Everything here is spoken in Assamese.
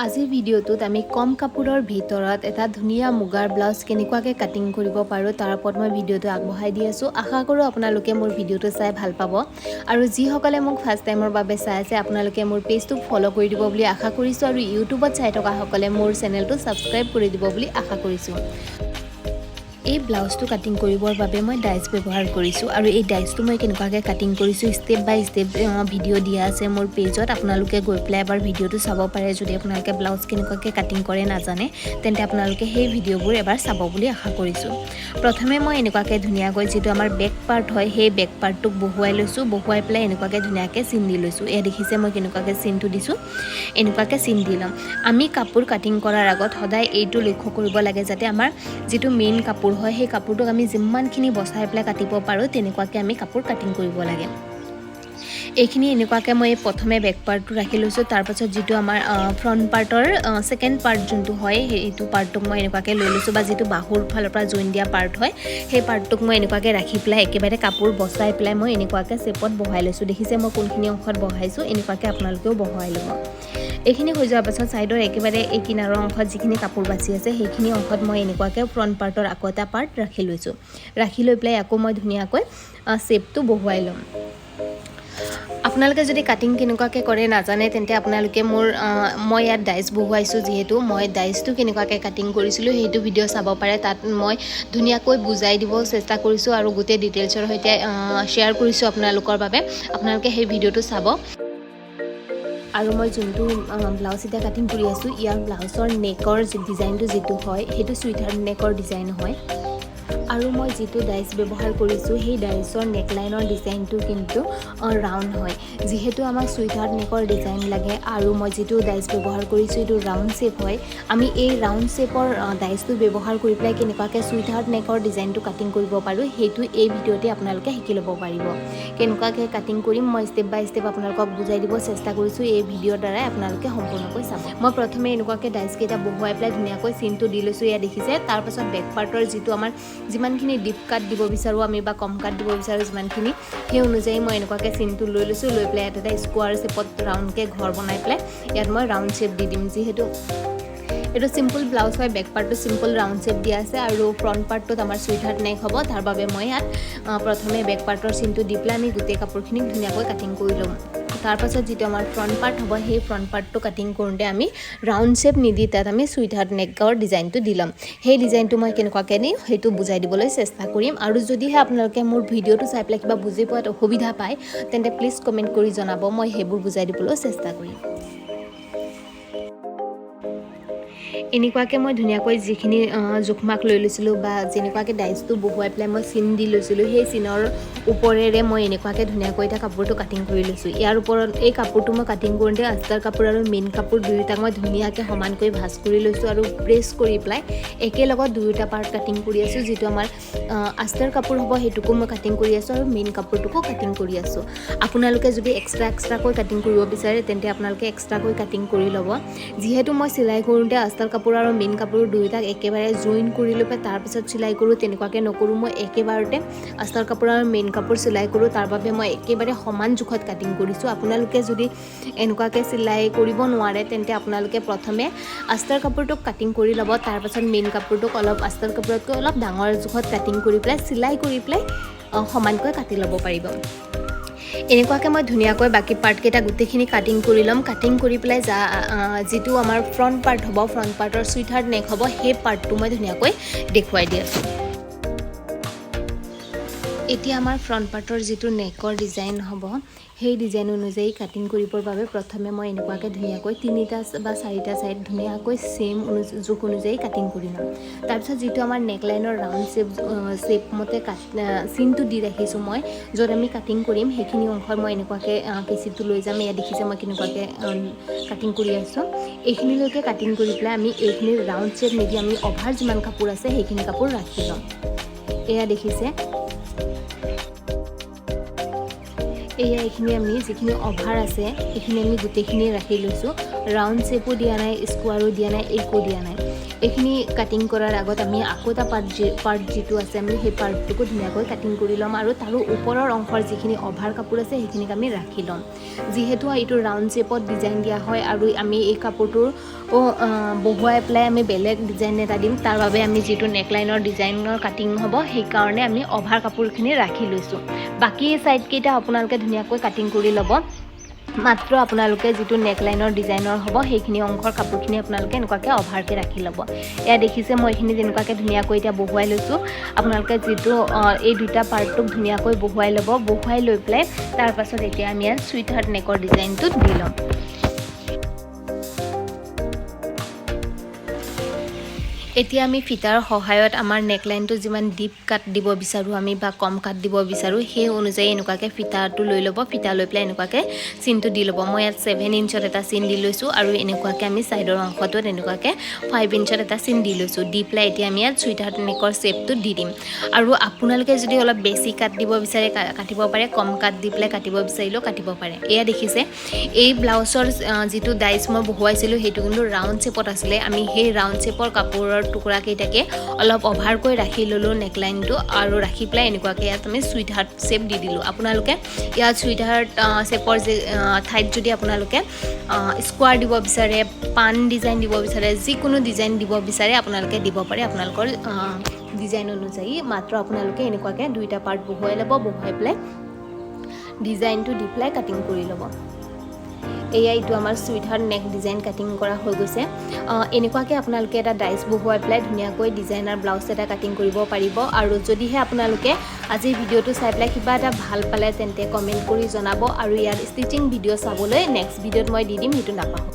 আজিৰ ভিডিঅ'টোত আমি কম কাপোৰৰ ভিতৰত এটা ধুনীয়া মুগাৰ ব্লাউজ কেনেকুৱাকৈ কাটিং কৰিব পাৰোঁ তাৰ ওপৰত মই ভিডিঅ'টো আগবঢ়াই দি আছোঁ। আশা কৰোঁ আপোনালোকে মোৰ ভিডিঅ'টো চাই ভাল পাব আৰু যিসকলে মোক ফাৰ্ষ্ট টাইমৰ বাবে চাই আছে আপোনালোকে মোৰ পেজটোক ফ'ল' কৰি দিব বুলি আশা কৰিছোঁ আৰু ইউটিউবত চাই থকাসকলে মোৰ চেনেলটো ছাবস্ক্ৰাইব কৰি দিব বুলি আশা কৰিছোঁ। এই ব্লাউজটো কাটিং কৰিবৰ বাবে মই ডাইচ ব্যৱহাৰ কৰিছোঁ আৰু এই ডাইচটো মই কেনেকুৱাকৈ কাটিং কৰিছোঁ ষ্টেপ বাই ষ্টেপ ভিডিঅ' দিয়া আছে মোৰ পেজত। আপোনালোকে গৈ পেলাই এবাৰ ভিডিঅ'টো চাব পাৰে। যদি আপোনালোকে ব্লাউজ কেনেকুৱাকৈ কাটিং কৰে নাজানে তেন্তে আপোনালোকে সেই ভিডিঅ'বোৰ এবাৰ চাব বুলি আশা কৰিছোঁ। প্ৰথমে মই এনেকুৱাকৈ ধুনীয়াকৈ যিটো আমাৰ বেক পাৰ্ট হয় সেই বেক পাৰ্টটোক বহুৱাই লৈছোঁ। বহুৱাই পেলাই এনেকুৱাকৈ ধুনীয়াকৈ চিন দি লৈছোঁ। এয়া দেখিছে মই কেনেকুৱাকৈ চিনটো দিছোঁ। এনেকুৱাকৈ চিন দি ল'ম। আমি কাপোৰ কাটিং কৰাৰ আগত সদায় এইটো লক্ষ্য কৰিব লাগে যাতে আমাৰ যিটো মেইন কাপোৰ হয় সেই কাপোৰটোক আমি যিমানখিনি বচাই পেলাই কাটিব পাৰোঁ তেনেকুৱাকৈ আমি কাপোৰ কাটিং কৰিব লাগে। এইখিনি এনেকুৱাকৈ মই প্ৰথমে বেক পাৰ্টটো ৰাখি লৈছোঁ। তাৰপাছত যিটো আমাৰ ফ্ৰণ্ট পাৰ্টৰ ছেকেণ্ড পাৰ্ট যোনটো হয় সেইটো পাৰ্টটোক মই এনেকুৱাকৈ লৈ লৈছোঁ বা যিটো বাহুৰ ফালৰ পৰা জইন দিয়া পাৰ্ট হয় সেই পাৰ্টটোক মই এনেকুৱাকৈ ৰাখি পেলাই একেবাৰে কাপোৰ বচাই পেলাই মই এনেকুৱাকৈ ছেপত বহাই লৈছোঁ। দেখিছে মই কোনখিনি অংশত বহাইছোঁ, এনেকুৱাকৈ আপোনালোকেও বহাই ল'ব। এইখিনি হৈ যোৱাৰ পাছত ছাইডৰ একেবাৰে এই কিনাৰৰ অংশত যিখিনি কাপোৰ বাচি আছে সেইখিনি অংশত মই এনেকুৱাকৈ ফ্ৰণ্ট পাৰ্টৰ আকৌ এটা পাৰ্ট ৰাখি লৈছোঁ। ৰাখি লৈ পেলাই আকৌ মই ধুনীয়াকৈ ছেপটো বহুৱাই ল'ম। আপোনালোকে যদি কাটিং কেনেকুৱাকৈ কৰে নাজানে তেন্তে আপোনালোকে মই ইয়াত ডাইচ বহুৱাইছোঁ যিহেতু মই ডাইচটো কেনেকুৱাকৈ কাটিং কৰিছিলোঁ সেইটো ভিডিঅ' চাব পাৰে। তাত মই ধুনীয়াকৈ বুজাই দিব চেষ্টা কৰিছোঁ আৰু গোটেই ডিটেইলছৰ সৈতে শ্বেয়াৰ কৰিছোঁ আপোনালোকৰ বাবে। আপোনালোকে সেই ভিডিঅ'টো চাব। আৰু মই যোনটো ব্লাউজ এতিয়া কাটিং কৰি আছোঁ ইয়াৰ ব্লাউজৰ নেকৰ ডিজাইনটো যিটো হয় সেইটো চুইটহাৰ্ট নেকৰ ডিজাইন হয় আৰু মই যিটো ডাইচ ব্যৱহাৰ কৰিছোঁ সেই ডাইচৰ নেকলাইনৰ ডিজাইনটো কিন্তু ৰাউণ্ড হয়। যিহেতু আমাক চুইটহাৰ্ট নেকৰ ডিজাইন লাগে আৰু মই যিটো ডাইচ ব্যৱহাৰ কৰিছোঁ এইটো ৰাউণ্ড শ্বেপ হয়। আমি এই ৰাউণ্ড শ্বেপৰ ডাইচটো ব্যৱহাৰ কৰি পেলাই কেনেকুৱাকৈ চুইটহাৰ্ট নেকৰ ডিজাইনটো কাটিং কৰিব পাৰোঁ সেইটো এই ভিডিঅ'তে আপোনালোকে শিকি ল'ব পাৰিব। কেনেকুৱাকৈ কাটিং কৰিম মই ষ্টেপ বাই ষ্টেপ আপোনালোকক বুজাই দিব চেষ্টা কৰিছোঁ। এই ভিডিঅ'ৰ দ্বাৰাই আপোনালোকে সম্পূৰ্ণকৈ চাব। মই প্ৰথমে এনেকুৱাকৈ ডাইচকেইটা বহুৱাই পেলাই ধুনীয়াকৈ চিনটো দি লৈছোঁ। এয়া দেখিছে। তাৰপাছত বেক পাৰ্টৰ যিটো আমাৰ যিমানখিনি ডিপ কাট দিব বিচাৰোঁ আমি বা কম কাট দিব বিচাৰোঁ যিমানখিনি সেই অনুযায়ী মই এনেকুৱাকৈ চিনটো লৈ লৈছোঁ। লৈ পেলাই এটা স্কোৱাৰ শ্বেপত ৰাউণ্ডকৈ ঘৰ বনাই পেলাই ইয়াত মই ৰাউণ্ড শ্বেপ দি দিম। যিহেতু এইটো চিম্পল ব্লাউজ হয় বেক পাৰ্টটো চিম্পল ৰাউণ্ড শ্বেপ দিয়া আছে আৰু ফ্ৰণ্ট পাৰ্টটোত আমাৰ চুইটহাৰ্ট নেক হ'ব। তাৰ বাবে মই ইয়াত প্ৰথমে বেক পাৰ্টৰ চিনটো দি পেলাই আমি গোটেই কাপোৰখিনিক ধুনীয়াকৈ কাটিং কৰি ল'ম। তাৰপাছত যিটো আমাৰ ফ্ৰণ্ট পাৰ্ট হ'ব সেই ফ্ৰণ্ট পাৰ্টটো কাটিং কৰোঁতে আমি ৰাউণ্ড শ্বেপ নিদি তাত আমি চুইটহাৰ্ট নেকৰ ডিজাইনটো দি ল'ম। সেই ডিজাইনটো মই কেনেকুৱাকৈ দিম সেইটো বুজাই দিবলৈ চেষ্টা কৰিম আৰু যদিহে আপোনালোকে মোৰ ভিডিঅ'টো চাই পেলাই কিবা বুজি পোৱাত অসুবিধা পায় তেন্তে প্লিজ কমেণ্ট কৰি জনাব। মই সেইবোৰ বুজাই দিবলৈ চেষ্টা কৰিম। এনেকুৱাকৈ মই ধুনীয়াকৈ যিখিনি জোখমাখ লৈ লৈছিলোঁ বা যেনেকুৱাকৈ ডাইচটো বহুৱাই পেলাই মই চিন দি লৈছিলোঁ সেই চিনৰ ওপৰেৰে মই এনেকুৱাকৈ ধুনীয়াকৈ এতিয়া কাপোৰটো কাটিং কৰি লৈছোঁ। ইয়াৰ ওপৰত এই কাপোৰটো মই কাটিং কৰোঁতে আস্তাৰ কাপোৰ আৰু মেইন কাপোৰ দুয়োটাক মই ধুনীয়াকৈ সমানকৈ ভাঁজ কৰি লৈছোঁ আৰু প্ৰেছ কৰি পেলাই একেলগত দুয়োটা পাৰ্ট কাটিং কৰি আছোঁ। যিটো আমাৰ আস্তাৰ কাপোৰ হ'ব সেইটোকো মই কাটিং কৰি আছোঁ আৰু মেইন কাপোৰটোকো কাটিং কৰি আছোঁ। আপোনালোকে যদি এক্সট্ৰাকৈ কাটিং কৰিব বিচাৰে তেন্তে আপোনালোকে এক্সট্ৰাকৈ কাটিং কৰি ল'ব। যিহেতু মই চিলাই কৰোঁতে আস্তাৰ কাপোৰ আৰু মেইন কাপোৰ দুয়োটাক একেবাৰে জইন কৰি লৈ পেলাই তাৰপিছত চিলাই কৰোঁ তেনেকুৱাকৈ নকৰোঁ। মই একেবাৰতে আস্তাৰ কাপোৰ আৰু মেইন কাপোৰ চিলাই কৰোঁ। তাৰ বাবে মই একেবাৰে সমান জোখত কাটিং কৰিছোঁ। আপোনালোকে যদি এনেকুৱাকৈ চিলাই কৰিব নোৱাৰে তেন্তে আপোনালোকে প্ৰথমে আস্তাৰ কাপোৰটোক কাটিং কৰি ল'ব। তাৰপাছত মেইন কাপোৰটোক অলপ আস্তাৰ কাপোৰতকৈ অলপ ডাঙৰ জোখত কাটিং কৰি পেলাই চিলাই কৰি পেলাই সমানকৈ কাটি ল'ব পাৰিব। এনেকুৱাকৈ মই ধুনীয়াকৈ বাকী পাৰ্টকেইটা গোটেইখিনি কাটিং কৰি ল'ম। কাটিং কৰি পেলাই যিটো আমাৰ ফ্ৰণ্ট পাৰ্ট হ'ব ফ্ৰণ্ট পাৰ্টৰ চুইটহাৰ্ট নেক হ'ব সেই পাৰ্টটো মই ধুনীয়াকৈ দেখুৱাই দি আছোঁ। এতিয়া আমাৰ ফ্ৰণ্ট পাৰ্টৰ যিটো নেকৰ ডিজাইন হ'ব সেই ডিজাইন অনুযায়ী কাটিং কৰিবৰ বাবে প্ৰথমে মই এনেকুৱাকৈ ধুনীয়াকৈ 3টা বা 4টা ছাইড ধুনীয়াকৈ ছেইম জোখ অনুযায়ী কাটিং কৰি ল'ম। তাৰপিছত যিটো আমাৰ নেকলাইনৰ ৰাউণ্ড শ্বেপ মতে চিনটো দি ৰাখিছোঁ মই য'ত আমি কাটিং কৰিম সেইখিনি অংশত মই এনেকুৱাকৈ কেঁচিটো লৈ যাম। এয়া দেখিছে মই কেনেকুৱাকৈ কাটিং কৰি আছোঁ। এইখিনিলৈকে কাটিং কৰি পেলাই আমি এইখিনি ৰাউণ্ড শ্বেপ নিদি আমি অভাৰ যিমান কাপোৰ আছে সেইখিনি কাপোৰ ৰাখি ল'ম। এয়া দেখিছে। এয়া এইখিনি আমি যিখিনি অভাৰ আছে এইখিনি আমি গোটেইখিনি ৰাখি লৈছোঁ। ৰাউণ্ড শ্বেপো দিয়া নাই, স্কোৱাৰো দিয়া নাই, একো দিয়া নাই। এইখিনি কাটিং কৰাৰ আগত আমি আকৌ এটা পাৰ্ট যিটো আছে আমি সেই পাৰ্টটোকো ধুনীয়াকৈ কাটিং কৰি ল'ম আৰু তাৰো ওপৰৰ অংশৰ যিখিনি অভাৰ কাপোৰ আছে সেইখিনিক আমি ৰাখি ল'ম। যিহেতু এইটো ৰাউণ্ড শ্বেপত ডিজাইন দিয়া হয় আৰু আমি এই কাপোৰটোৰ বহুৱাই পেলাই আমি বেলেগ ডিজাইন এটা দিম তাৰ বাবে আমি যেটো নেকলাইনৰ ডিজাইনৰ কাটিং হ'ব সেই কাৰণে আমি অভাৰ কাপোৰখিনি ৰাখি লৈছো বাকি সাইড কেইটা আপোনালোকে ধুনিয়াকৈ কাটিং কৰি ল'ব মাত্ৰ আপোনালোকে যেটো নেকলাইনৰ ডিজাইনৰ হ'ব সেইখিনি অংশৰ কাপোৰখিনি আপোনালোকে এনেকুৱাকৈ অভাৰকে ৰাখি ল'ব এয়া দেখিছে মই এইখিনি যেনেকুৱাকৈ ধুনিয়াকৈ এটা বহুৱাই লৈছো আপোনালোকে যেটো এই দুটা পাৰ্টক ধুনিয়াকৈ বহুৱাই ল'ব বহুৱাই লৈ প্লে তাৰ পাছত এতিয়া আমি সুইট হাৰ্ট নেকৰ ডিজাইনটো দি ল'ম এতিয়া আমি ফিটাৰ সহায়ত আমাৰ নেকলাইনটো যিমান ডিপ কাট দিব বিচাৰো আমি বা কম কাট দিব বিচাৰো সেই অনুযায়ী এনেকুৱাকৈ ফিটাৰটো লৈ ল'ব ফিটা লৈ প্লে এনেকুৱাকৈ চিনটো দি ল'ব মই ইয়াত 7 ইঞ্চত এটা চিন দি লৈছো আৰু এনেকুৱাকৈ আমি সাইডৰ অংশটোত এনেকুৱাকৈ 5 ইঞ্চত এটা চিন দি লৈছো দি প্লে এতিয়া আমি ইয়াত সুইট হাৰ্ট নেকৰ শেপটো দি দিম আৰু আপোনালোকে যদি অলপ বেছি কাট দিব বিচাৰে কাটিব পাৰে কম কাট দি প্লে কাটিব বিচাৰিলো কাটিব পাৰে এয়া দেখিছে এই ব্লাউজৰ যেটো ডাইস মই বহুৱাইছিলো হেতু কিন্তু ৰাউন্ড শেপত আছিল আমি সেই ৰাউন্ড শেপৰ কাপোৰৰ টুকুৰা কেইটাকে অলপ অভাৰকৈ ৰাখি ললো নেকলাইনটো আৰু ৰাখি প্লাই এনেকুৱাকৈ ইয়াত আমি সুইট হাৰ্ট শেপ দি দিলো আপোনালোকে ইয়াত সুইট হাৰ্ট শেপৰ যে ঠাইত যদি আপোনালোকে স্কোয়াৰ দিব বিচাৰে পান ডিজাইন দিব বিচাৰে যিকোনো ডিজাইন দিব বিচাৰে আপোনালোকে দিব পাৰে আপোনালোকৰ ডিজাইন অনুযায়ী মাত্ৰ আপোনালোকে এনেকুৱাকৈ দুইটা পাৰ্ট বহুৱাই ল'ব বহুৱাই প্লাই ডিজাইনটো দি প্লাই কাটিং কৰি ল'ব এয়া ইটো আমাৰ সুইট হাৰ্ট নেক ডিজাইন কাটিং কৰা হৈ গৈছে এনেকুৱাকৈ আপোনালোকে এটা ডাইস বহুৱাই প্লাই ধুনিয়াকৈ ডিজাইনাৰ ব্লাউজ এটা কাটিং কৰিব পাৰিব আৰু যদিহে আপোনালোকে আজি ভিডিওটো চাই প্লাই কিবা এটা ভাল পালে তেন্তে কমেন্ট কৰি জনাব আৰু ইয়াৰ ষ্টিচিং ভিডিও চাবলৈ নেক্সট ভিডিওত মই দি দিম হেতু নাপাহৰিব